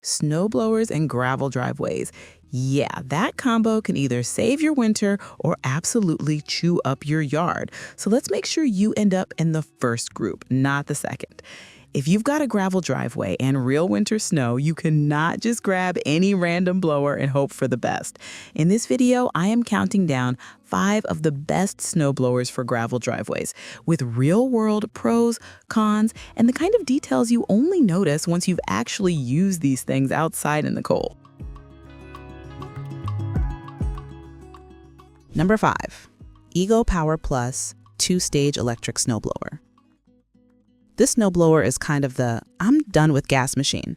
snowblowers and gravel driveways. Yeah, that combo can either save your winter or absolutely chew up your yard. So let's make sure you end up in the first group, not the second. If you've got a gravel driveway and real winter snow, you cannot just grab any random blower and hope for the best. In this video, I am counting down 5 of the best snow blowers for gravel driveways, with real-world pros, cons, and the kind of details you only notice once you've actually used these things outside in the cold. Number 5, IntelliPower Plus 2-stage electric snowblower. This snowblower is kind of the I'm done with gas machine.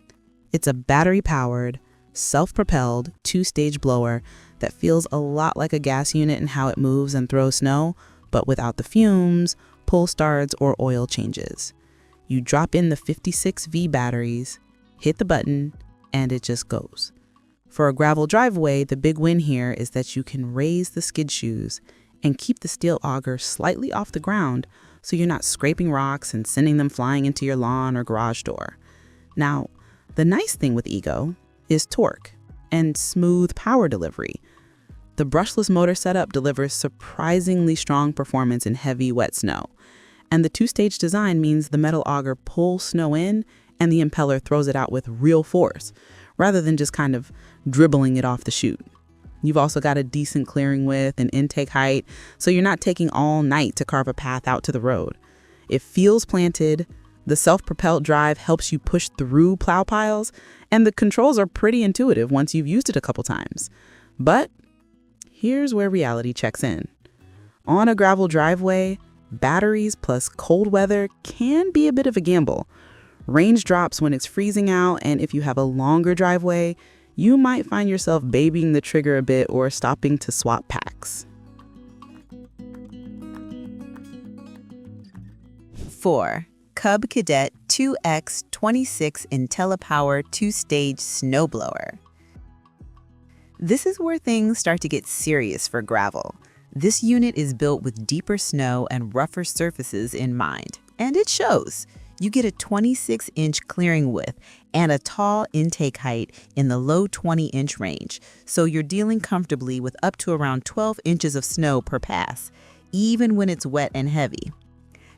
It's a battery-powered, self-propelled 2-stage blower that feels a lot like a gas unit in how it moves and throws snow, but without the fumes, pull starts, or oil changes. You drop in the 56V batteries, hit the button, and it just goes. For a gravel driveway, the big win here is that you can raise the skid shoes and keep the steel auger slightly off the ground so you're not scraping rocks and sending them flying into your lawn or garage door. Now, the nice thing with Ego is torque and smooth power delivery. The brushless motor setup delivers surprisingly strong performance in heavy, wet snow. And the 2-stage design means the metal auger pulls snow in and the impeller throws it out with real force, rather than just kind of dribbling it off the chute. You've also got a decent clearing width and intake height, so you're not taking all night to carve a path out to the road. It feels planted, the self-propelled drive helps you push through plow piles, and the controls are pretty intuitive once you've used it a couple times. But here's where reality checks in. On a gravel driveway, batteries plus cold weather can be a bit of a gamble. Range drops when it's freezing out, and if you have a longer driveway, you might find yourself babying the trigger a bit or stopping to swap packs. 4. Cub Cadet 2X26 IntelliPower 2-stage snowblower. This is where things start to get serious for gravel. This unit is built with deeper snow and rougher surfaces in mind, and it shows. You get a 26-inch clearing width and a tall intake height in the low 20-inch range, so you're dealing comfortably with up to around 12 inches of snow per pass, even when it's wet and heavy.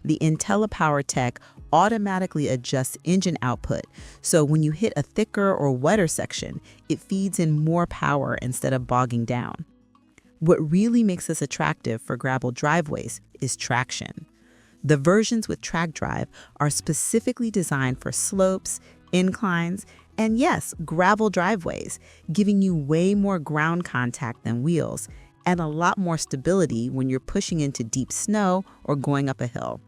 The IntelliPower tech automatically adjusts engine output, so when you hit a thicker or wetter section, it feeds in more power instead of bogging down. What really makes this attractive for gravel driveways is traction. The versions with track drive are specifically designed for slopes, inclines, and yes, gravel driveways, giving you way more ground contact than wheels and a lot more stability when you're pushing into deep snow or going up a hill.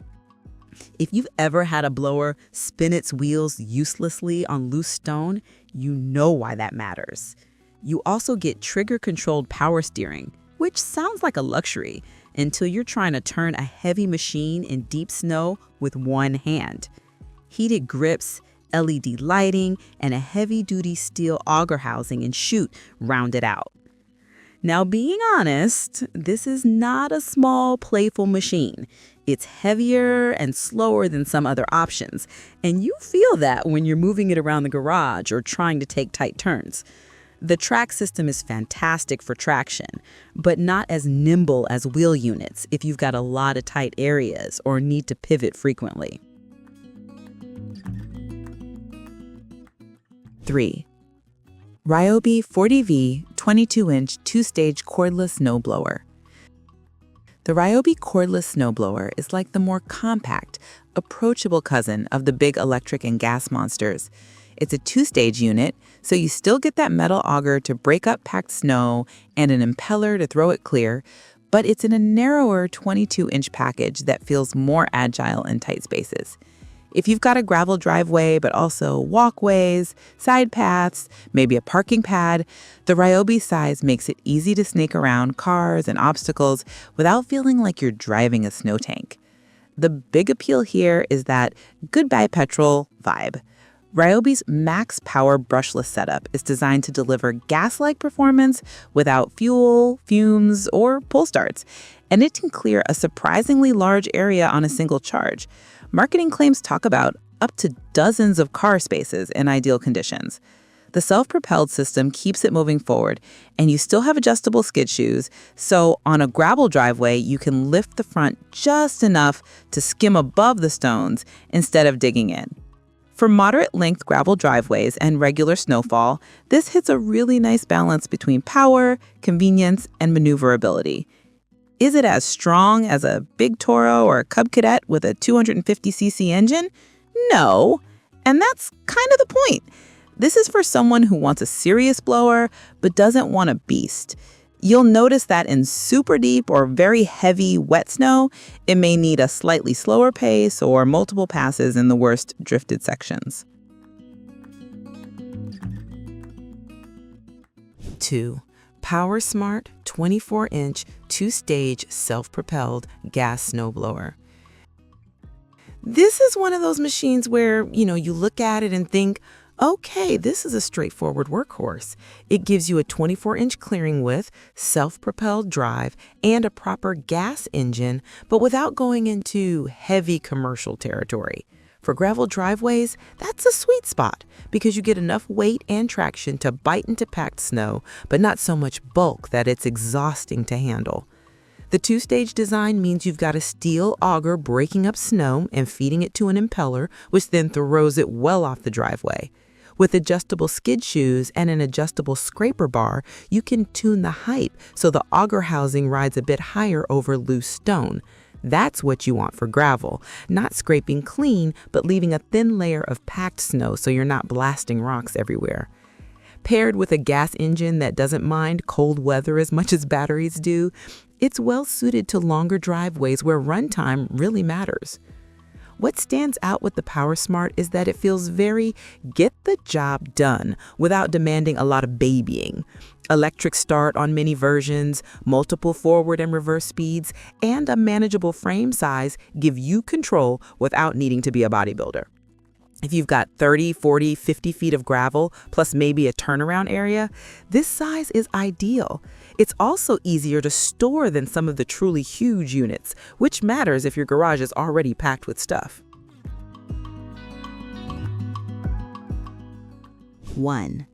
If you've ever had a blower spin its wheels uselessly on loose stone, you know why that matters. You also get trigger-controlled power steering, which sounds like a luxury until you're trying to turn a heavy machine in deep snow with one hand. Heated grips, LED lighting, and a heavy-duty steel auger housing and chute round it out. Now, being honest, this is not a small, playful machine. It's heavier and slower than some other options, and you feel that when you're moving it around the garage or trying to take tight turns. The track system is fantastic for traction, but not as nimble as wheel units if you've got a lot of tight areas or need to pivot frequently. 3. Ryobi 40V 22-inch 2-stage cordless snowblower. The Ryobi cordless snowblower is like the more compact, approachable cousin of the big electric and gas monsters. It's a 2-stage unit, so you still get that metal auger to break up packed snow and an impeller to throw it clear, but it's in a narrower 22-inch package that feels more agile in tight spaces. If you've got a gravel driveway, but also walkways, side paths, maybe a parking pad, the Ryobi size makes it easy to snake around cars and obstacles without feeling like you're driving a snow tank. The big appeal here is that goodbye petrol vibe. Ryobi's max power brushless setup is designed to deliver gas-like performance without fuel, fumes, or pull starts, and it can clear a surprisingly large area on a single charge. Marketing claims talk about up to dozens of car spaces in ideal conditions. The self-propelled system keeps it moving forward, and you still have adjustable skid shoes, so on a gravel driveway, you can lift the front just enough to skim above the stones instead of digging in. For moderate-length gravel driveways and regular snowfall, this hits a really nice balance between power, convenience, and maneuverability. Is it as strong as a big Toro or a Cub Cadet with a 250cc engine? No, and that's kind of the point. This is for someone who wants a serious blower but doesn't want a beast. You'll notice that in super deep or very heavy wet snow, it may need a slightly slower pace or multiple passes in the worst drifted sections. 2. PowerSmart 24-inch 2-stage self-propelled gas snowblower. This is one of those machines where, you look at it and think, okay, this is a straightforward workhorse. It gives you a 24-inch clearing width, self-propelled drive, and a proper gas engine, but without going into heavy commercial territory. For gravel driveways, that's a sweet spot because you get enough weight and traction to bite into packed snow, but not so much bulk that it's exhausting to handle. The 2-stage design means you've got a steel auger breaking up snow and feeding it to an impeller, which then throws it well off the driveway. With adjustable skid shoes and an adjustable scraper bar, you can tune the height so the auger housing rides a bit higher over loose stone. That's what you want for gravel, not scraping clean, but leaving a thin layer of packed snow so you're not blasting rocks everywhere. Paired with a gas engine that doesn't mind cold weather as much as batteries do, it's well suited to longer driveways where runtime really matters. What stands out with the PowerSmart is that it feels very get the job done without demanding a lot of babying. Electric start on many versions, multiple forward and reverse speeds, and a manageable frame size give you control without needing to be a bodybuilder. If you've got 30, 40, 50 feet of gravel, plus maybe a turnaround area, this size is ideal. It's also easier to store than some of the truly huge units, which matters if your garage is already packed with stuff. 1.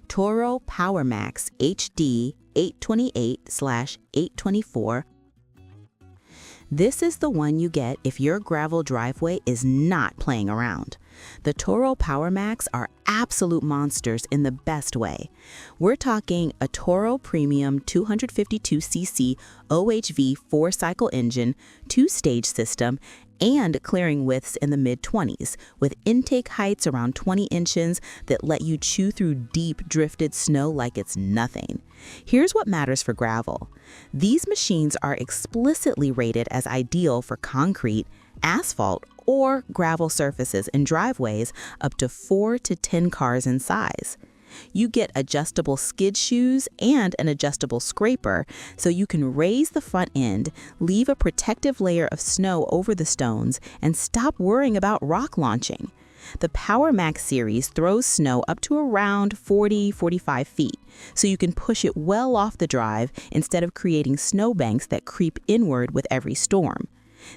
Toro PowerMax HD 828/824. This is the one you get if your gravel driveway is not playing around. The Toro PowerMax are absolute monsters in the best way. We're talking a Toro Premium 252cc OHV 4-cycle engine, 2-stage system, and clearing widths in the mid-20s, with intake heights around 20 inches that let you chew through deep drifted snow like it's nothing. Here's what matters for gravel. These machines are explicitly rated as ideal for concrete, asphalt, or gravel surfaces in driveways up to 4 to 10 cars in size. You get adjustable skid shoes and an adjustable scraper, so you can raise the front end, leave a protective layer of snow over the stones, and stop worrying about rock launching. The PowerMax series throws snow up to around 40-45 feet, so you can push it well off the drive instead of creating snowbanks that creep inward with every storm.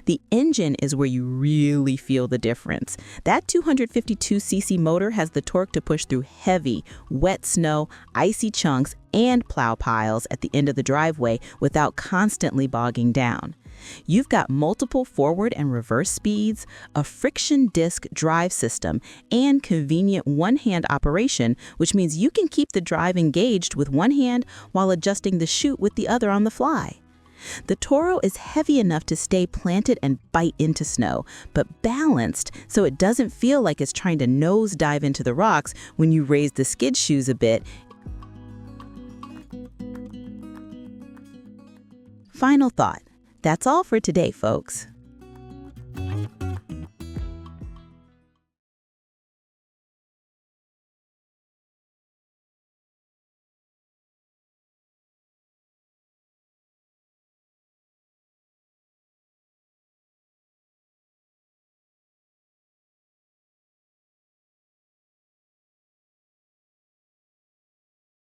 The engine is where you really feel the difference. That 252cc motor has the torque to push through heavy, wet snow, icy chunks, and plow piles at the end of the driveway without constantly bogging down. You've got multiple forward and reverse speeds, a friction disc drive system, and convenient one-hand operation, which means you can keep the drive engaged with one hand while adjusting the chute with the other on the fly. The Toro is heavy enough to stay planted and bite into snow, but balanced so it doesn't feel like it's trying to nose dive into the rocks when you raise the skid shoes a bit. Final thought. That's all for today, folks.